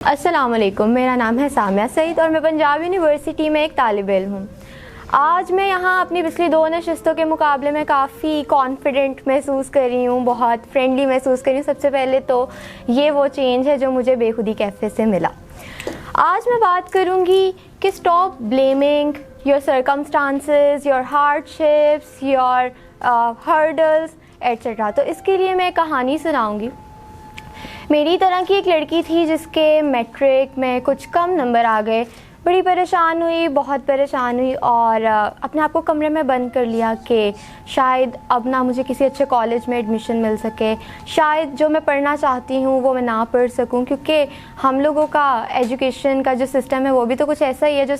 السلام علیکم، میرا نام ہے سامیہ سعید اور میں پنجاب یونیورسٹی میں ایک طالب علم ہوں۔ آج میں یہاں اپنی پچھلی 2 نشستوں کے مقابلے میں کافی کانفیڈنٹ محسوس کر رہی ہوں، بہت فرینڈلی محسوس کر رہی ہوں۔ سب سے پہلے تو یہ وہ چینج ہے جو مجھے بے خودی کیفے سے ملا۔ آج میں بات کروں گی کہ stop blaming your circumstances, your hardships, your hurdles etcetera. تو اس کے لیے میں کہانی سناؤں گی۔ میری طرح کی ایک لڑکی تھی جس کے میٹرک میں کچھ کم نمبر آ گئے، بڑی پریشان ہوئی، بہت پریشان ہوئی اور اپنے آپ کو کمرے میں بند کر لیا کہ شاید اب نہ مجھے کسی اچھے کالج میں ایڈمیشن مل سکے، شاید جو میں پڑھنا چاہتی ہوں وہ میں نہ پڑھ سکوں، کیونکہ ہم لوگوں کا ایجوکیشن کا جو سسٹم ہے وہ بھی تو کچھ ایسا ہی ہے جو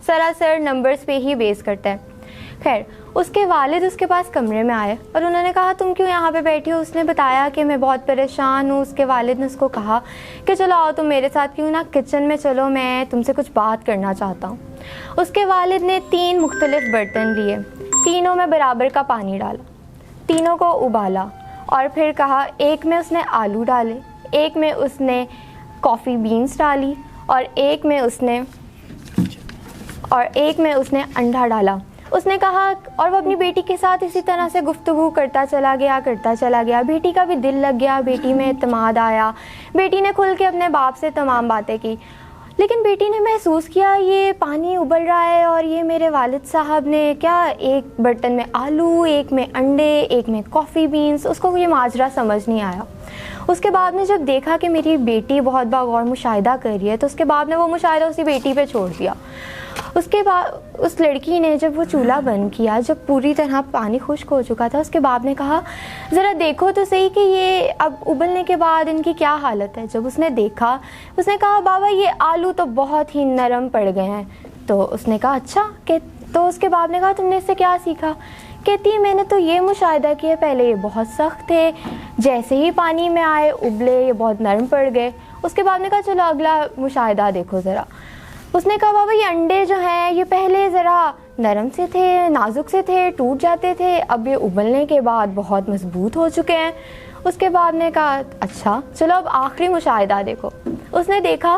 سراسر نمبرز پہ ہی بیس کرتا ہے۔ خیر، اس کے والد اس کے پاس کمرے میں آئے اور انہوں نے کہا تم کیوں یہاں پہ بیٹھی ہو؟ اس نے بتایا کہ میں بہت پریشان ہوں۔ اس کے والد نے اس کو کہا کہ چلو آؤ تم میرے ساتھ، کیوں نہ کچن میں چلو، میں تم سے کچھ بات کرنا چاہتا ہوں۔ اس کے والد نے 3 مختلف برتن لیے، تینوں میں برابر کا پانی ڈالا، تینوں کو ابالا اور پھر کہا ایک میں اس نے آلو ڈالے، ایک میں اس نے کافی بینز ڈالی اور ایک میں اس نے انڈا ڈالا۔ اس نے کہا اور وہ اپنی بیٹی کے ساتھ اسی طرح سے گفتگو کرتا چلا گیا۔ بیٹی کا بھی دل لگ گیا، بیٹی میں اعتماد آیا، بیٹی نے کھل کے اپنے باپ سے تمام باتیں کی۔ لیکن بیٹی نے محسوس کیا یہ پانی ابل رہا ہے اور یہ میرے والد صاحب نے کیا، ایک برتن میں آلو، ایک میں انڈے، ایک میں کافی بینز۔ اس کو یہ ماجرا سمجھ نہیں آیا۔ اس کے بعد نے جب دیکھا کہ میری بیٹی بہت باغور مشاہدہ کر رہی ہے تو اس کے بعد نے وہ مشاہدہ اسی بیٹی پہ چھوڑ دیا۔ اس کے بعد اس لڑکی نے جب وہ چولہا بند کیا، جب پوری طرح پانی خشک ہو چکا تھا، اس کے باپ نے کہا ذرا دیکھو تو صحیح کہ یہ اب ابلنے کے بعد ان کی کیا حالت ہے۔ جب اس نے دیکھا، اس نے کہا بابا یہ آلو تو بہت ہی نرم پڑ گئے ہیں۔ تو اس نے کہا اچھا کہ، تو اس کے باپ نے کہا تم نے اس سے کیا سیکھا؟ کہتی ہے میں نے تو یہ مشاہدہ کیا پہلے یہ بہت سخت تھے، جیسے ہی پانی میں آئے ابلے، یہ بہت نرم پڑ گئے۔ اس کے بعد نے کہا چلو اگلا مشاہدہ دیکھو ذرا۔ اس نے کہا بابا یہ انڈے جو ہیں یہ پہلے ذرا نرم سے تھے، نازک سے تھے، ٹوٹ جاتے تھے، اب یہ ابلنے کے بعد بہت مضبوط ہو چکے ہیں۔ اس کے بعد نے کہا اچھا چلو اب آخری مشاہدہ دیکھو۔ اس نے دیکھا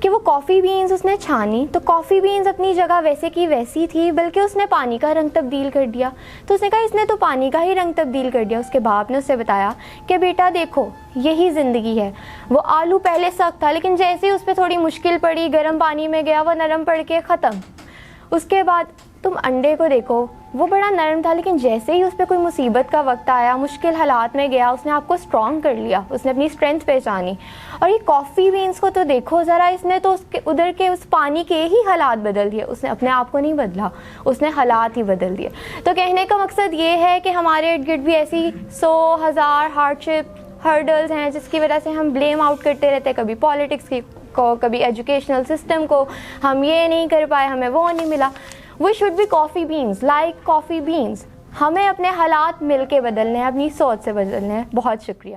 کہ وہ کافی بینز اس نے چھانی تو کافی بینز اپنی جگہ ویسے کی ویسی تھی، بلکہ اس نے پانی کا رنگ تبدیل کر دیا۔ تو اس نے کہا اس نے تو پانی کا ہی رنگ تبدیل کر دیا۔ اس کے باپ نے اسے بتایا کہ بیٹا دیکھو یہی زندگی ہے، وہ آلو پہلے سخت تھا لیکن جیسے ہی اس پہ تھوڑی مشکل پڑی، گرم پانی میں گیا، وہ نرم پڑ کے ختم۔ اس کے بعد تم انڈے کو دیکھو، وہ بڑا نرم تھا لیکن جیسے ہی اس پہ کوئی مصیبت کا وقت آیا، مشکل حالات میں گیا، اس نے آپ کو اسٹرانگ کر لیا، اس نے اپنی اسٹرینتھ پہچانی۔ اور یہ کافی بینس کو تو دیکھو ذرا، اس نے تو ادھر کے اس پانی کے ہی حالات بدل دیے، اس نے اپنے آپ کو نہیں بدلا، اس نے حالات ہی بدل دیے۔ تو کہنے کا مقصد یہ ہے کہ ہمارے ارد گرد بھی ایسی 100,000 ہرڈلز ہیں جس کی وجہ سے ہم بلیم آؤٹ کرتے رہتے ہیں، کبھی پالیٹکس کو، کبھی ایجوکیشنل سسٹم کو، ہم یہ نہیں کر پائے، ہمیں وہ نہیں ملا۔ We should be coffee beans, like coffee beans. ہمیں اپنے حالات مل کے بدلنے ہیں، اپنی سوچ سے بدلنے ہیں۔ بہت شکریہ۔